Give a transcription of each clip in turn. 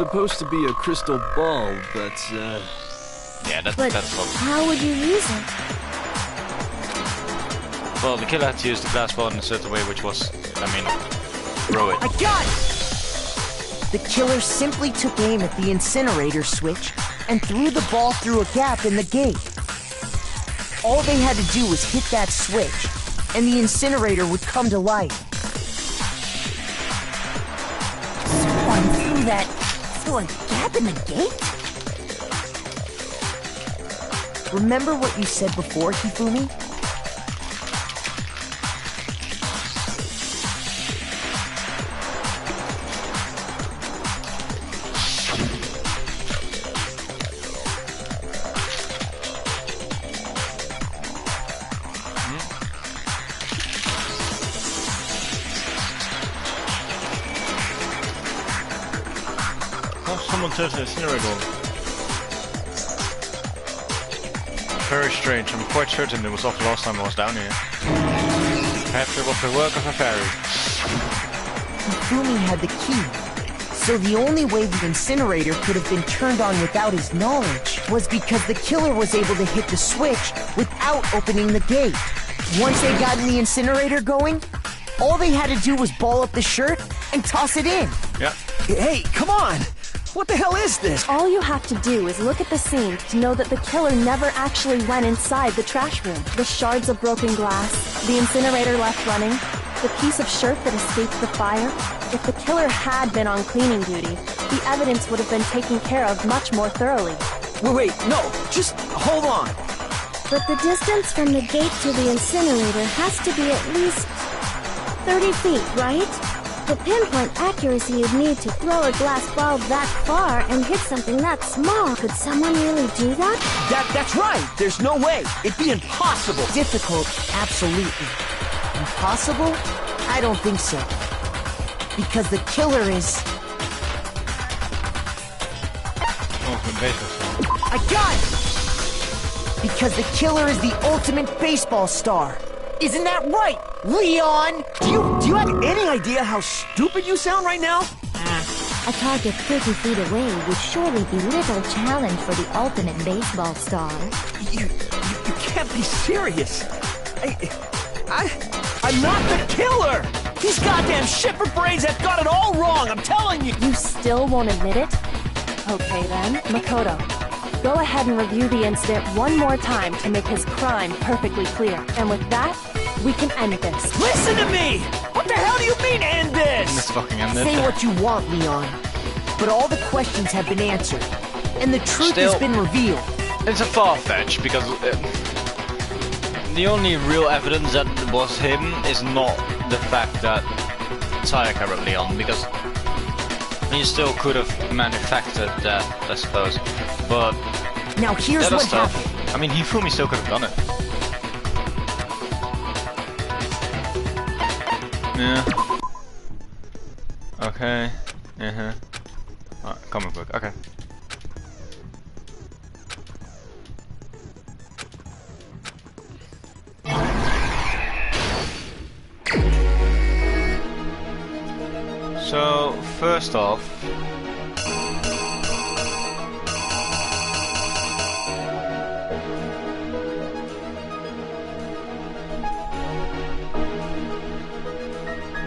supposed to be a crystal ball, but, Yeah, that's probably... how would you use it? Well, the killer had to use the glass ball in a certain way, which was, throw it. I got it! The killer simply took aim at the incinerator switch and threw the ball through a gap in the gate. All they had to do was hit that switch, and the incinerator would come to life. Someone threw a gap in the gate? Remember what you said before, Hifumi? Someone turned the incinerator. Very strange. I'm quite certain it was off the last time I was down here. Perhaps it was the work of a fairy. Hifumi had the key, so the only way the incinerator could have been turned on without his knowledge was because the killer was able to hit the switch without opening the gate. Once they got the incinerator going, all they had to do was ball up the shirt and toss it in. Yeah. hey, come on! What the hell is this? All you have to do is look at the scene to know that the killer never actually went inside the trash room. The shards of broken glass, the incinerator left running, the piece of shirt that escaped the fire. If the killer had been on cleaning duty, the evidence would have been taken care of much more thoroughly. Wait, no, just hold on. But the distance from the gate to the incinerator has to be at least 30 feet, right? The pinpoint accuracy you'd need to throw a glass ball that far and hit something that small. Could someone really do that? That's right! There's no way! It'd be impossible! Difficult, absolutely. Impossible? I don't think so. Because the killer is... I got it! Because the killer is the ultimate baseball star. Isn't that right, Leon? Do you have any idea how stupid you sound right now? A target 30 feet away would surely be little challenge for the ultimate baseball star. You can't be serious. I'm not the killer! These goddamn shipper brains have got it all wrong, I'm telling you! You still won't admit it? Okay then, Makoto. Go ahead and review the incident one more time to make his crime perfectly clear. And with that, we can end this. Listen to me! What the hell do you mean, end this? Let's fucking end it. Say what you want, Leon. But all the questions have been answered. And the truth Still, has been revealed. It's a far-fetched because the only real evidence that was him is not the fact that Sayaka wrote Leon, because he still could have manufactured that, I suppose. But Now here's the other what stuff, happened. I mean, Hifumi still could have done it. Yeah. Okay. Uh-huh. Alright, comic book. Okay. So, first off,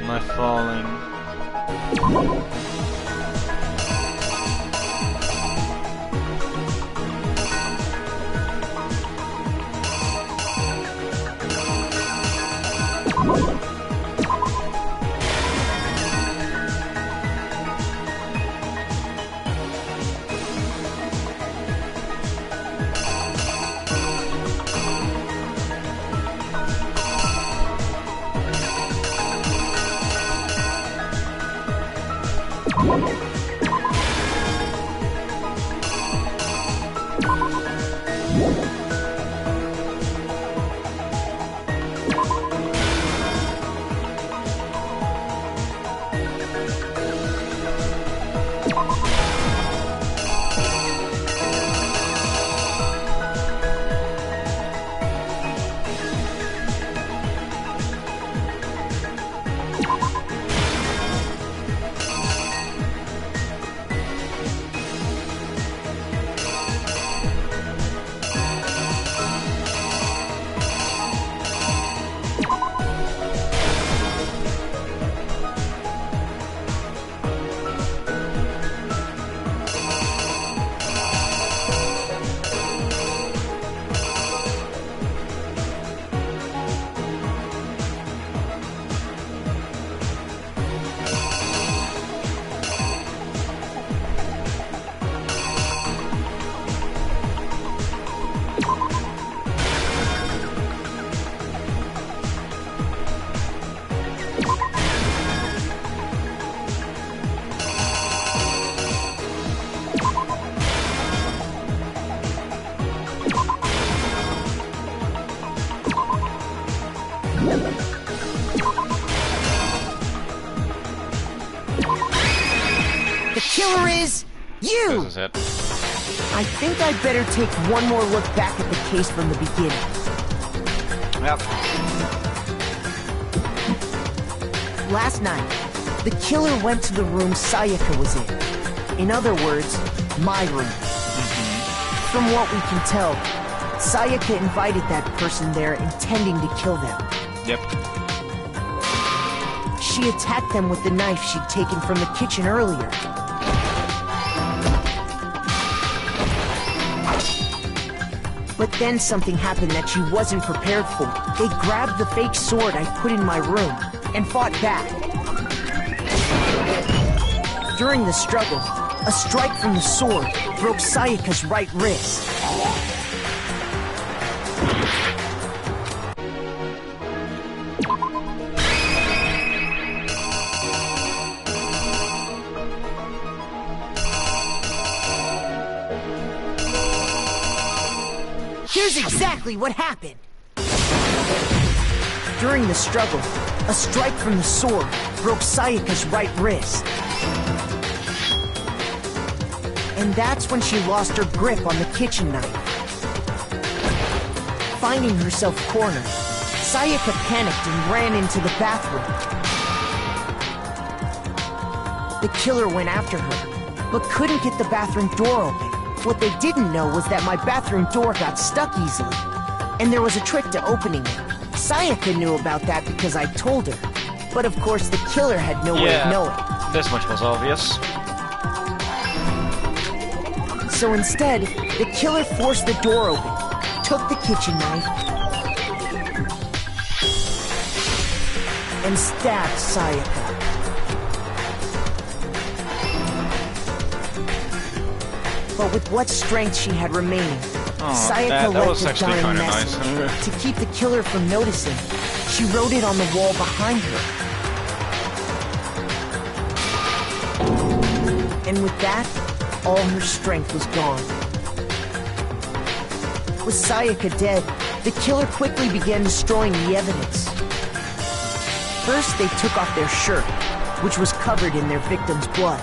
my falling. You! This is it. I think I'd better take one more look back at the case from the beginning. Yep. Last night, the killer went to the room Sayaka was in. In other words, my room. From what we can tell, Sayaka invited that person there intending to kill them. Yep. She attacked them with the knife she'd taken from the kitchen earlier. But then something happened that she wasn't prepared for. They grabbed the fake sword I put in my room and fought back. During the struggle, a strike from the sword broke Sayaka's right wrist. Here's exactly what happened. During the struggle, a strike from the sword broke Sayaka's right wrist. And that's when she lost her grip on the kitchen knife. Finding herself cornered, Sayaka panicked and ran into the bathroom. The killer went after her, but couldn't get the bathroom door open. What they didn't know was that my bathroom door got stuck easily, and there was a trick to opening it. Sayaka knew about that because I told her, but of course the killer had no way of knowing. This much was obvious. So instead, the killer forced the door open, took the kitchen knife, and stabbed Sayaka. But with what strength she had remaining, Sayaka that was left a actually dying kinda message. nice. To keep the killer from noticing, she wrote it on the wall behind her. And with that, all her strength was gone. With Sayaka dead, the killer quickly began destroying the evidence. First, they took off their shirt, which was covered in their victim's blood.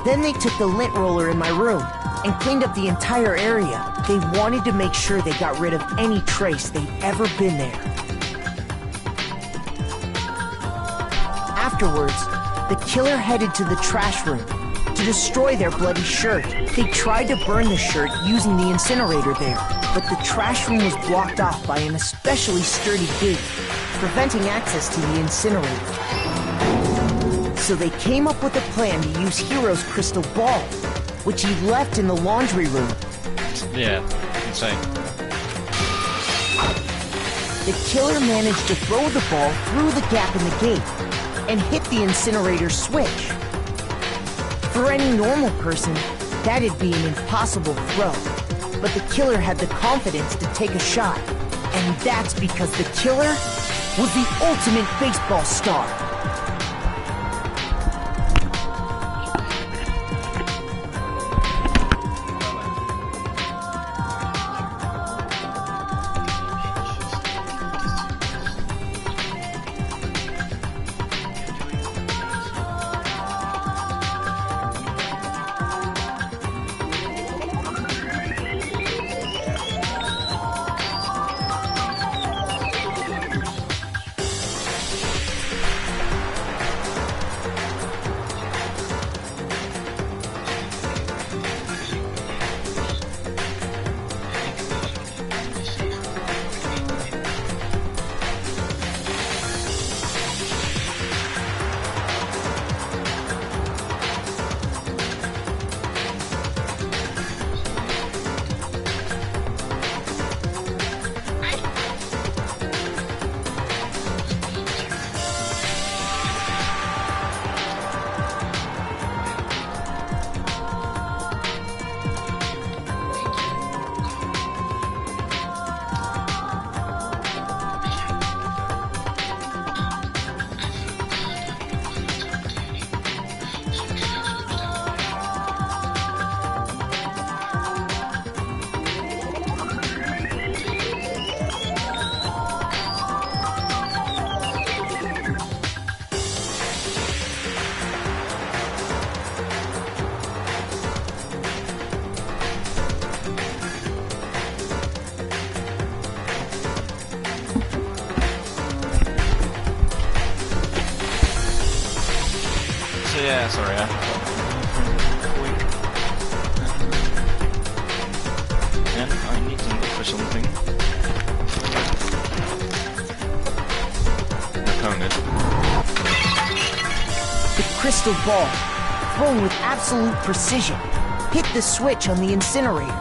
Then they took the lint roller in my room and cleaned up the entire area. They wanted to make sure they got rid of any trace they'd ever been there. Afterwards, the killer headed to the trash room to destroy their bloody shirt. They tried to burn the shirt using the incinerator there, but the trash room was blocked off by an especially sturdy gate, preventing access to the incinerator. So they came up with a plan to use Hiro's crystal ball, which he left in the laundry room. Yeah, insane. The killer managed to throw the ball through the gap in the gate and hit the incinerator switch. For any normal person, that'd be an impossible throw. But the killer had the confidence to take a shot. And that's because the killer was the ultimate baseball star. yeah, sorry. And I need to look for something. I found it. The crystal ball, thrown with absolute precision, hit the switch on the incinerator.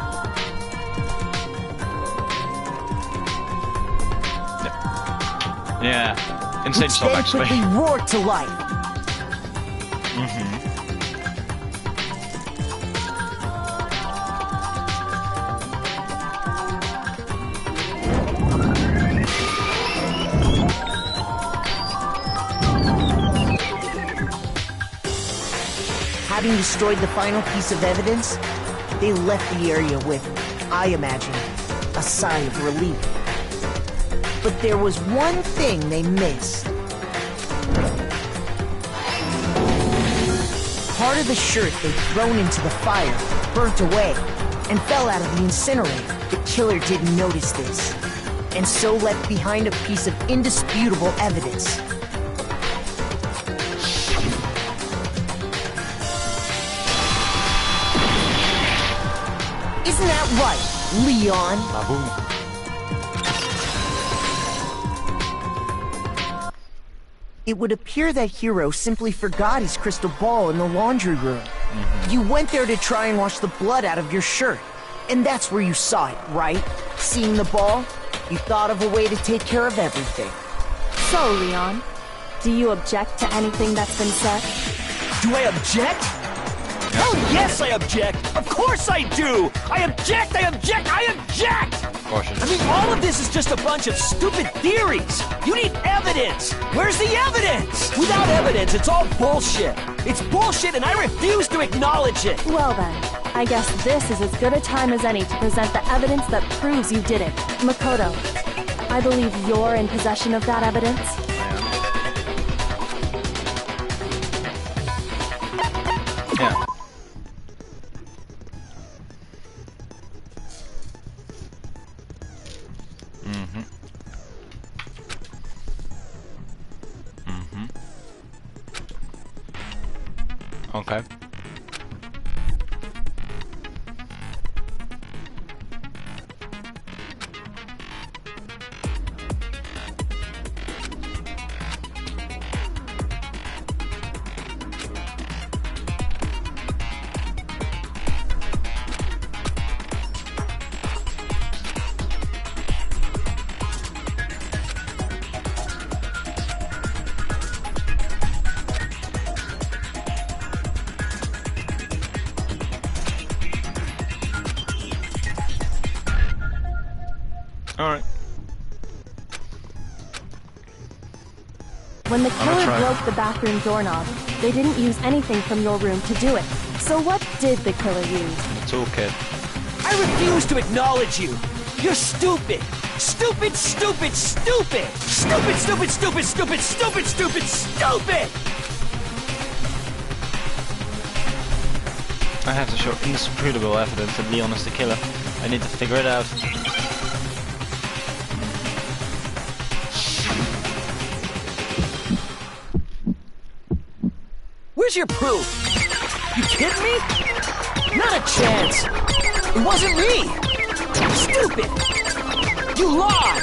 Yeah, insane Which stuff then actually. quickly roared to life. Having destroyed the final piece of evidence, they left the area with, I imagine, a sigh of relief. But there was one thing they missed. Part of the shirt they'd thrown into the fire burnt away and fell out of the incinerator. The killer didn't notice this, and so left behind a piece of indisputable evidence. Isn't that right, Leon? It would appear that Hiro simply forgot his crystal ball in the laundry room. You went there to try and wash the blood out of your shirt. And that's where you saw it, right? Seeing the ball, you thought of a way to take care of everything. So, Leon, do you object to anything that's been said? Do I object? Hell yes, I object! Of course I do! I object! I object! I object! I mean, all of this is just a bunch of stupid theories. You need evidence. Where's the evidence? Without evidence, it's all bullshit. It's bullshit, and I refuse to acknowledge it. Well then, I guess this is as good a time as any to present the evidence that proves you did it. Makoto, I believe you're in possession of that evidence. Yeah. Okay. Alright. When the killer broke the bathroom doorknob, they didn't use anything from your room to do it. So what did the killer use? Toolkit. I refuse to acknowledge you. You're stupid. Stupid, stupid, stupid. Stupid, stupid, stupid, stupid, stupid, stupid, stupid. I have to show indisputable evidence that Leon is the killer. I need to figure it out. Where's your proof? You kidding me? Not a chance. It wasn't me. Stupid. You lied.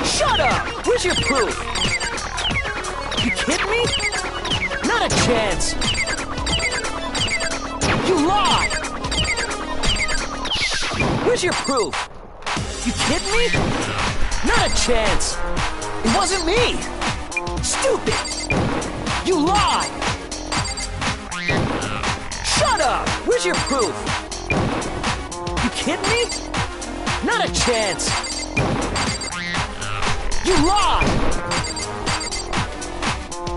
Shut up. Where's your proof? You kidding me? Not a chance. You lied. Where's your proof? You kidding me? Not a chance. It wasn't me. Stupid. You lied! Shut up! Where's your proof? You kidding me? Not a chance! You lied!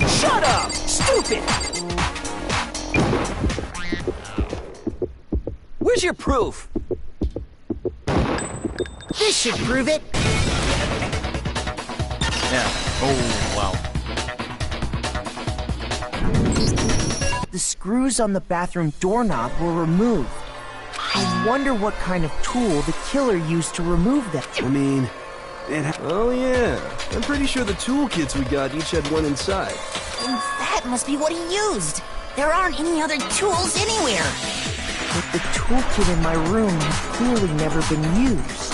Shut up! Stupid! Where's your proof? This should prove it. Yeah. Oh, wow. The screws on the bathroom doorknob were removed. I wonder what kind of tool the killer used to remove them. I mean, oh yeah, I'm pretty sure the toolkits we got each had one inside. Then that must be what he used. There aren't any other tools anywhere. But the toolkit in my room has clearly never been used.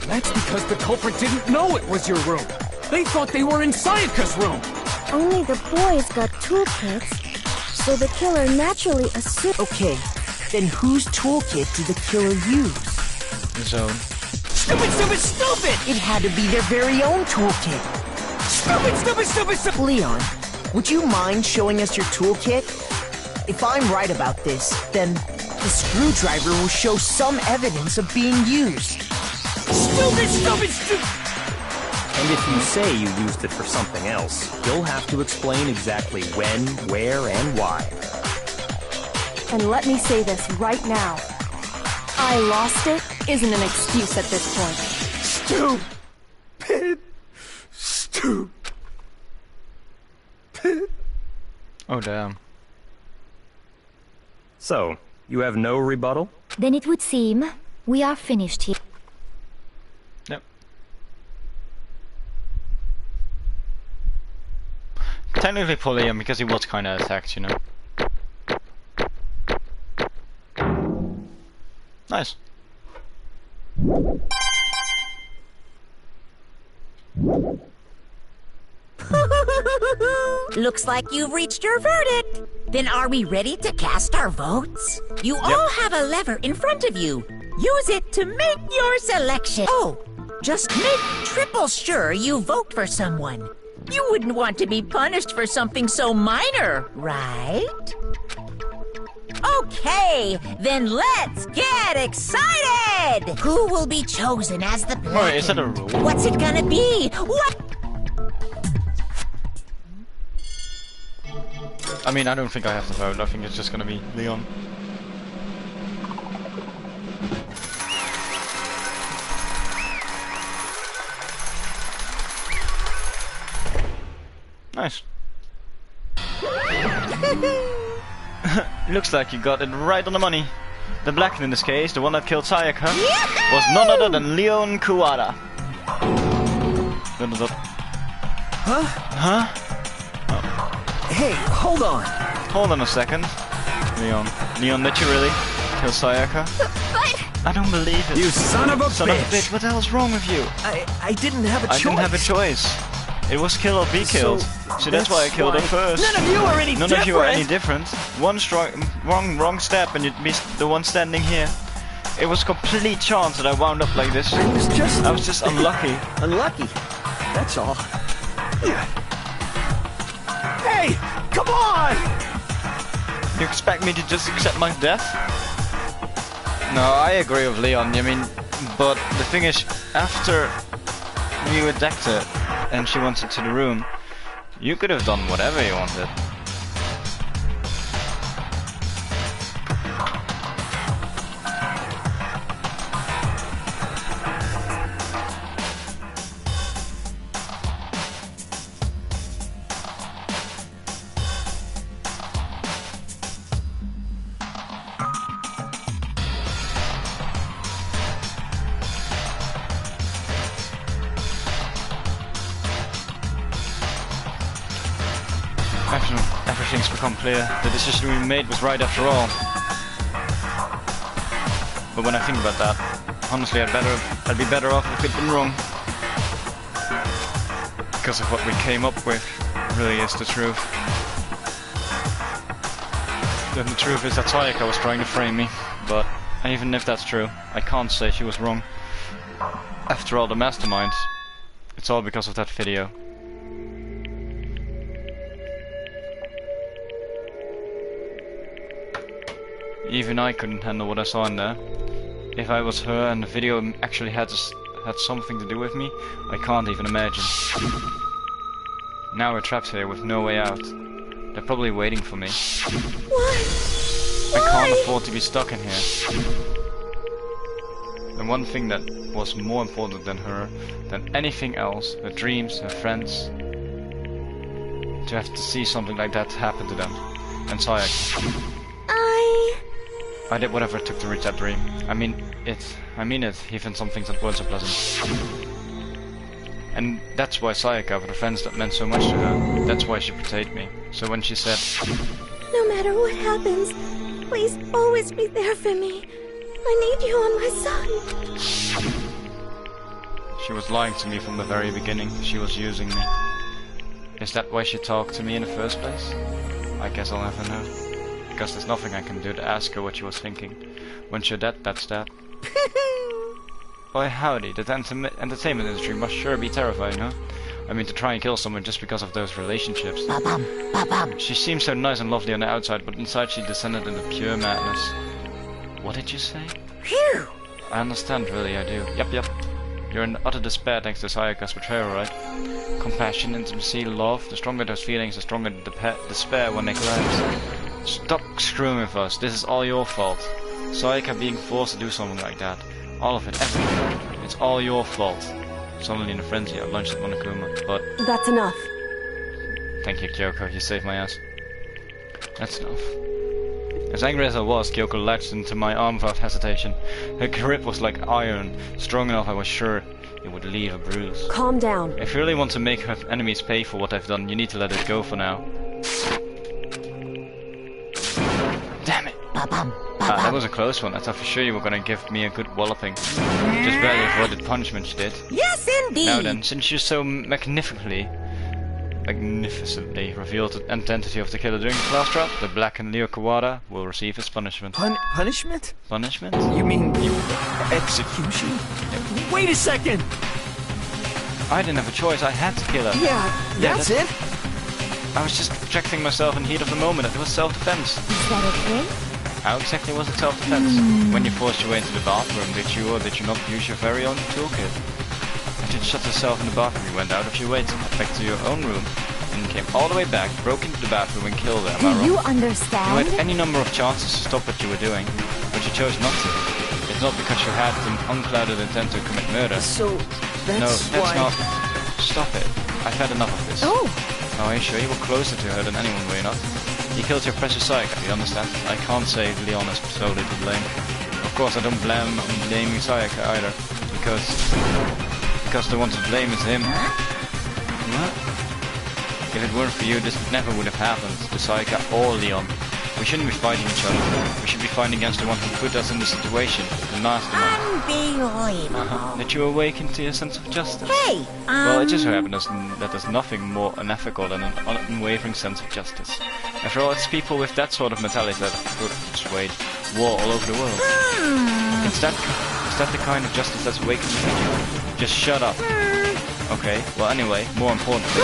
That's because the culprit didn't know it was your room. They thought they were in Sayaka's room. Only the boys got toolkits, so the killer naturally assumed... Okay, then whose toolkit did the killer use? His own. Stupid, stupid, stupid! It had to be their very own toolkit. Stupid, stupid, stupid, stupid! Leon, would you mind showing us your toolkit? If I'm right about this, then the screwdriver will show some evidence of being used. Stupid, stupid, stupid! And if you say you used it for something else, you'll have to explain exactly when, where, and why. And let me say this right now. I lost it isn't an excuse at this point. Stupid. Stupid. Oh damn. So, you have no rebuttal? Then it would seem we are finished here. Yep. Technically for Liam, because he was kinda attacked, you know. Nice. Looks like you've reached your verdict. Then are we ready to cast our votes? You all have a lever in front of you. Use it to make your selection. Oh, just make triple sure you vote for someone. You wouldn't want to be punished for something so minor, right? Okay, then let's get excited! Who will be chosen as the blackened? Wait, is that a rule? What's it gonna be? What? I mean, I don't think I have to vote. I think it's just gonna be Leon. Nice. Looks like you got it right on the money. The blackened in this case, the one that killed Sayaka, was none other than Leon Kuwata. Huh? Huh? Hey, hold on. Hold on a second. Leon, did you really kill Sayaka? But I don't believe it. You son of a Son of a bitch, what the hell's wrong with you? I didn't have a choice. I didn't have a choice. It was kill or be killed. So that's why I killed her first. None of you are any different. None of you are any different. One wrong step and you'd be the one standing here. It was complete chance that I wound up like this. I was just unlucky. Unlucky. That's all. Hey, come on! You expect me to just accept my death? No, I agree with Leon. I mean, but the thing is, after you attacked her and she went into the room, you could have done whatever you wanted. Everything's become clear. The decision we made was right after all. But when I think about that, honestly, I'd be better off if it'd been wrong. Because of what we came up with really is the truth. Then the truth is that Sayaka was trying to frame me, but even if that's true, I can't say she was wrong. After all, the mastermind, it's all because of that video. Even I couldn't handle what I saw in there. If I was her and the video actually had something to do with me, I can't even imagine. Now we're trapped here with no way out. They're probably waiting for me. Why? I can't afford to be stuck in here. The one thing that was more important than her, than anything else, her dreams, her friends, to have to see something like that happen to them. And Sayaka. I did whatever it took to reach that dream. I mean it, even some things that weren't so pleasant. And that's why Sayaka were the friends that meant so much to her. That's why she betrayed me. So when she said, No matter what happens, please always be there for me. I need you on my side. she was lying to me from the very beginning. She was using me. Is that why she talked to me in the first place? I guess I'll never know. Because there's nothing I can do to ask her what she was thinking. When you're dead, that's that. Boy howdy, the entertainment industry must sure be terrifying, huh? I mean, to try and kill someone just because of those relationships. She seems so nice and lovely on the outside, but inside she descended into pure madness. What did you say? Phew! I understand, really, I do. Yep. You're in utter despair thanks to Sayaka's betrayal, right? Compassion, intimacy, love. The stronger those feelings, the stronger the despair when they collapse. Stop screwing with us. This is all your fault. Sayaka being forced to do something like that. All of it, everything. It's all your fault. Suddenly in a frenzy, I lunged at Monokuma, but... That's enough. Thank you, Kyoko. You saved my ass. That's enough. As angry as I was, Kyoko latched into my arm without hesitation. Her grip was like iron, strong enough I was sure it would leave a bruise. Calm down. If you really want to make her enemies pay for what they've done, you need to let it go for now. Damn it! That was a close one. I thought for sure you were gonna give me a good walloping. Just barely avoided punishment you did. Yes, indeed! Now then, since you so magnificently revealed the identity of the killer during the class trial, the Black and Leo Kawada will receive his punishment. Punishment? Punishment? You mean execution? Wait a second! I didn't have a choice, I had to kill her. Yeah, that's it? I was just protecting myself in the heat of the moment. It was self-defense. Is that okay? How exactly was it self-defense? When you forced your way into the bathroom, did you or did you not use your very own toolkit? After you shut yourself in the bathroom, you went out of your way to get back to your own room, and came all the way back, broke into the bathroom and killed her. Am I wrong? Do you You understand? had any number of chances to stop what you were doing, but you chose not to. It's not because you had an unclouded intent to commit murder. So, that's No, that's why... not... Stop it. I've had enough of this. Oh, Are you sure? You were closer to her than anyone, were you not? You killed your precious Sayaka, you understand? I can't say Leon is solely to blame. Of course, I don't blame Sayaka either, because the one to blame is him. What? If it weren't for you, this never would have happened to Sayaka or Leon. We shouldn't be fighting each other. We should be fighting against the one who put us in this situation, the mastermind. Unbelievable. Did you awaken to your sense of justice? Hey, Well, it just so happens that there's nothing more unethical than an unwavering sense of justice. After all, it's people with that sort of mentality that have persuade war all over the world. Is that the kind of justice that's awakened within you? Just shut up. Okay, well anyway, more importantly,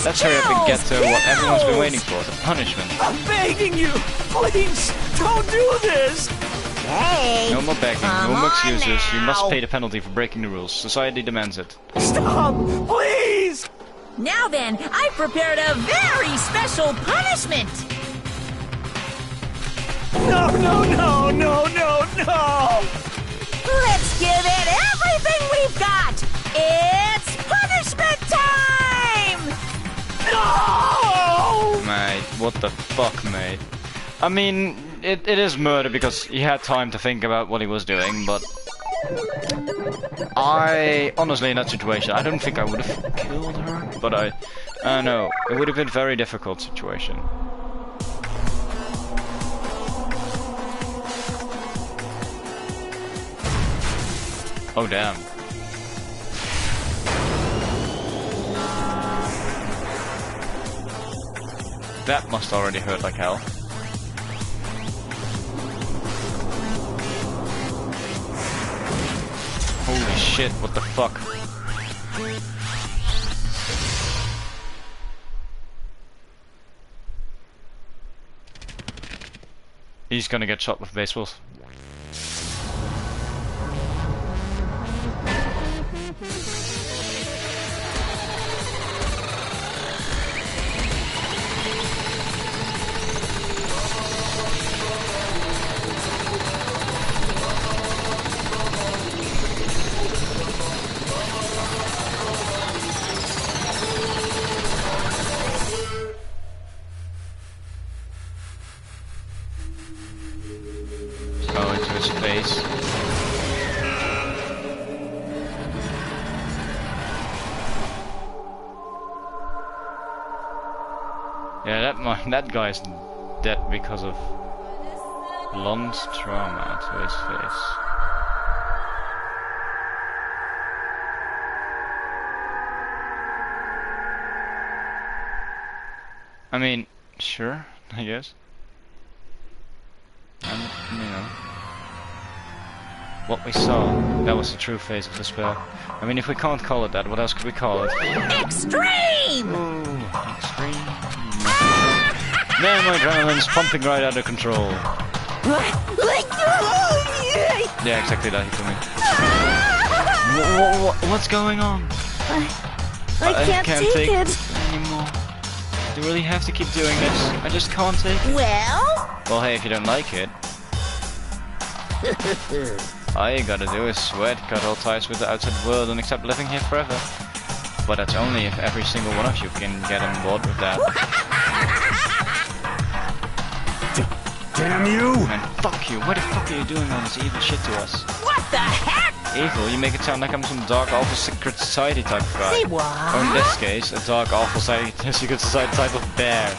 let's hurry up and get to what everyone's been waiting for, the punishment. I'm begging you! Please, don't do this! Hey! No more begging, Come no more on excuses, you must now. pay the penalty for breaking the rules. Society demands it. Stop! Please! Now then, I've prepared a very special punishment! No! Let's give it everything we've got! It's punishment time! No! Mate, what the fuck, mate? I mean, it is murder because he had time to think about what he was doing, but... honestly, in that situation, I don't think I would have killed her, but I don't know, it would have been a very difficult situation. Oh damn. That must already hurt like hell. Holy shit, what the fuck? He's gonna get shot with baseballs. Oh, into his face. Yeah, that guy's dead because of Lon's trauma to his face. I mean, sure, I guess. And, you know, what we saw, that was the true face of despair. I mean, if we can't call it that, what else could we call it? Extreme! Ooh, extreme. Man, my adrenaline's pumping right out of control. Yeah, exactly that, he told me. What's going on? I can't take it anymore. Do you really have to keep doing this? I just can't take it. Well, hey, if you don't like it, all you gotta do is sweat, cut all ties with the outside world, and accept living here forever. But that's only if every single one of you can get on board with that. Damn you! Man, fuck you! Why the fuck are you doing all this evil shit to us? what the heck? Evil? You make it sound like I'm some dark, awful secret society type of guy. Say what? Or in this case, a dark, awful secret society type of bear.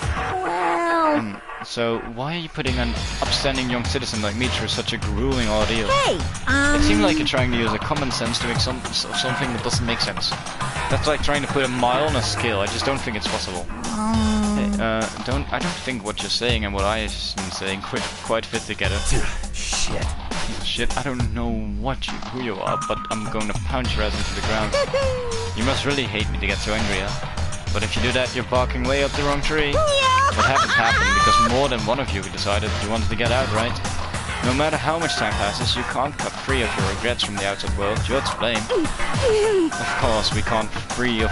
Well, So why are you putting an upstanding young citizen like me through such a grueling ordeal? Hey, It seems like you're trying to use a common sense to make something that doesn't make sense. That's like trying to put a mile on a scale. I just don't think it's possible. I don't think what you're saying and what I'm saying quite fit together. Shit. Shit, I don't know who you are, but I'm going to pound your ass into the ground. You must really hate me to get so angry, huh? But if you do that, you're barking way up the wrong tree. What happened because more than one of you decided you wanted to get out, right? No matter how much time passes, you can't cut free of your regrets from the outside world. You're to blame. Of course, we can't cut free of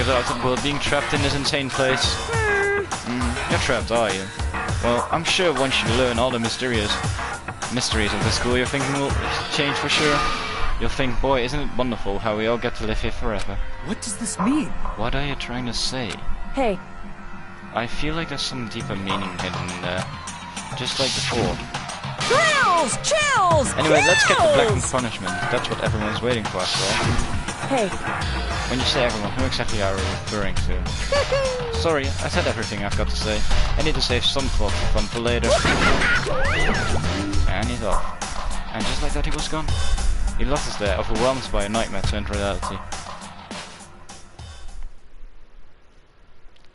the outside world being trapped in this insane place. You're trapped, are you? Well, I'm sure once you learn all the mysteries of the school, your thinking will change for sure. You'll think, boy, isn't it wonderful how we all get to live here forever? What does this mean? What are you trying to say? hey, I feel like there's some deeper meaning hidden in there. Just like before. Thrills! Chills! Anyway, let's get to blackened thrills! punishment. That's what everyone's waiting for, after all. hey, When you say everyone, who exactly are we referring to? Sorry, I said everything I've got to say. I need to save some thoughts for fun for later. And he's off. And just like that, he was gone. He left us there, overwhelmed by a nightmare turned reality.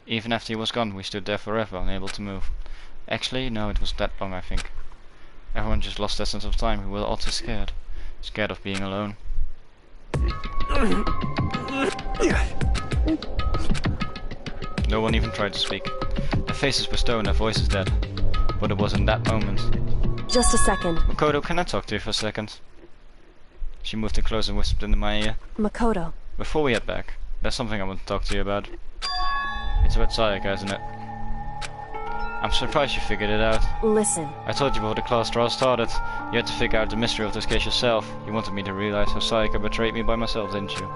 Even after he was gone, we stood there forever, unable to move. Actually, no, it was that long, I think. Everyone just lost their sense of time. We were all too scared. Scared of being alone. No one even tried to speak. Their faces were stone, their voices dead. But it was in that moment. just a second. Makoto, can I talk to you for a second? She moved in close and whispered into my ear. Makoto. Before we head back, there's something I want to talk to you about. It's about Sayaka, isn't it? I'm surprised you figured it out. Listen, I told you before the class trial started. You had to figure out the mystery of this case yourself. You wanted me to realize how Sayaka betrayed me by myself, didn't you?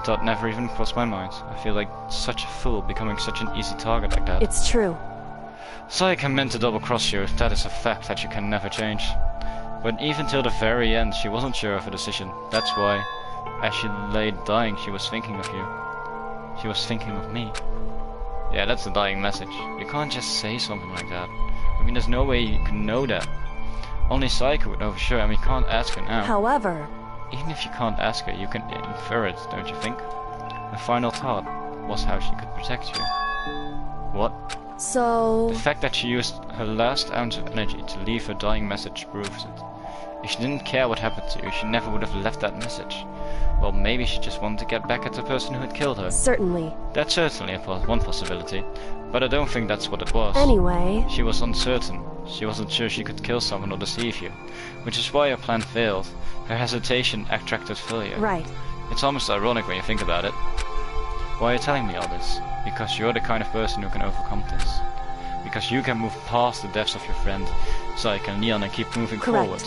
Thought never even crossed my mind. I feel like such a fool becoming such an easy target like that. it's true. Sayaka meant to double-cross you. That is a fact that you can never change. But even till the very end, she wasn't sure of her decision. That's why, as she lay dying, she was thinking of you. She was thinking of me. Yeah, that's the dying message. You can't just say something like that. I mean, there's no way you can know that. Only Sayaka would know for sure, and we can't ask her now. However, Even if you can't ask her, you can infer it, don't you think? The final thought was how she could protect you. What? so... The fact that she used her last ounce of energy to leave her dying message proves it. If she didn't care what happened to you, she never would have left that message. Well, maybe she just wanted to get back at the person who had killed her. Certainly. That's certainly one possibility, but I don't think that's what it was. Anyway, She was uncertain. She wasn't sure she could kill someone or deceive you, which is why her plan failed. Her hesitation attracted failure. right. It's almost ironic when you think about it. Why are you telling me all this? Because you're the kind of person who can overcome this. Because you can move past the deaths of your friend, Sayaka and Leon, and keep moving Correct. forward.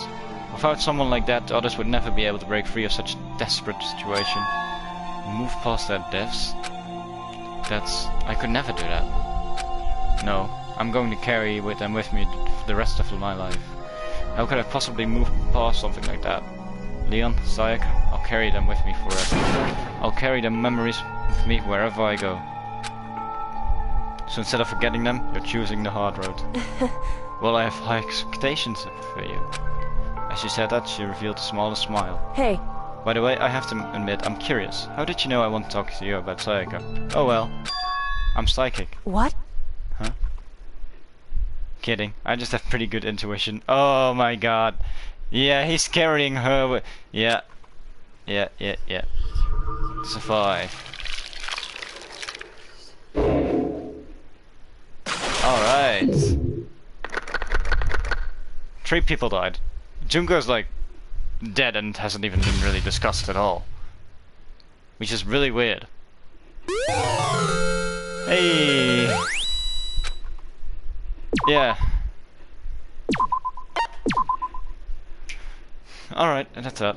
Without someone like that, others would never be able to break free of such a desperate situation. Move past their deaths? I could never do that. No, I'm going to carry them with me for the rest of my life. How could I possibly move past something like that? Leon, Sayaka, I'll carry them with me forever. I'll carry their memories with me wherever I go. So instead of forgetting them, you're choosing the hard road. Well, I have high expectations for you. As she said that, she revealed a smallest smile. Hey. By the way, I have to admit, I'm curious. How did you know I want to talk to you about Sayaka? Oh well. I'm psychic. What? Huh? Kidding. I just have pretty good intuition. Oh my god. Yeah, he's carrying her with... Yeah. Yeah. It's a 5. Alright. 3 people died. Junko's like dead and hasn't even been really discussed at all. Which is really weird. Hey! Yeah. Alright, and that's that.